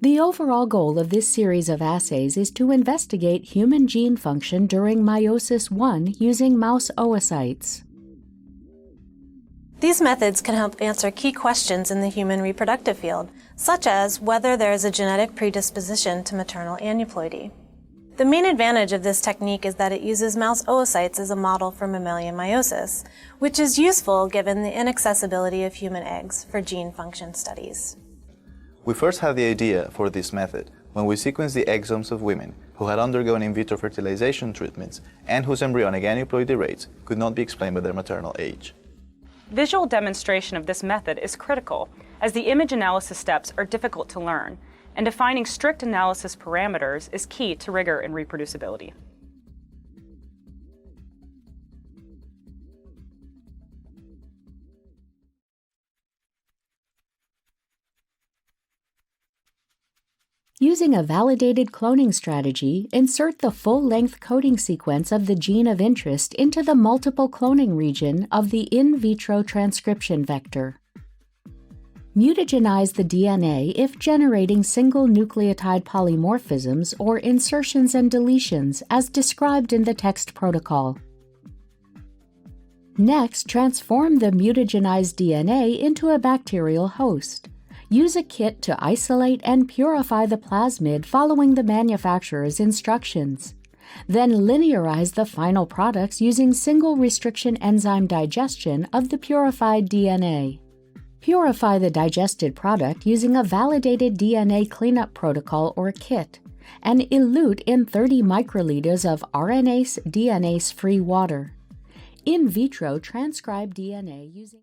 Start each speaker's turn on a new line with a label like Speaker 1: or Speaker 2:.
Speaker 1: The overall goal of this series of assays is to investigate human gene function during meiosis I using mouse oocytes.
Speaker 2: These methods can help answer key questions in the human reproductive field, such as whether there is a genetic predisposition to maternal aneuploidy. The main advantage of this technique is that it uses mouse oocytes as a model for mammalian meiosis, which is useful given the inaccessibility of human eggs for gene function studies.
Speaker 3: We first had the idea for this method when we sequenced the exomes of women who had undergone in vitro fertilization treatments and whose embryonic aneuploidy rates could not be explained by their maternal age.
Speaker 4: Visual demonstration of this method is critical, as the image analysis steps are difficult to learn, and defining strict analysis parameters is key to rigor and reproducibility.
Speaker 1: Using a validated cloning strategy, insert the full-length coding sequence of the gene of interest into the multiple cloning region of the in vitro transcription vector. Mutagenize the DNA if generating single nucleotide polymorphisms or insertions and deletions as described in the text protocol. Next, transform the mutagenized DNA into a bacterial host. Use a kit to isolate and purify the plasmid following the manufacturer's instructions. Then linearize the final products using single restriction enzyme digestion of the purified DNA. Purify the digested product using a validated DNA cleanup protocol or kit, and elute in 30 microliters of RNase-DNase-free water. In vitro transcribe DNA using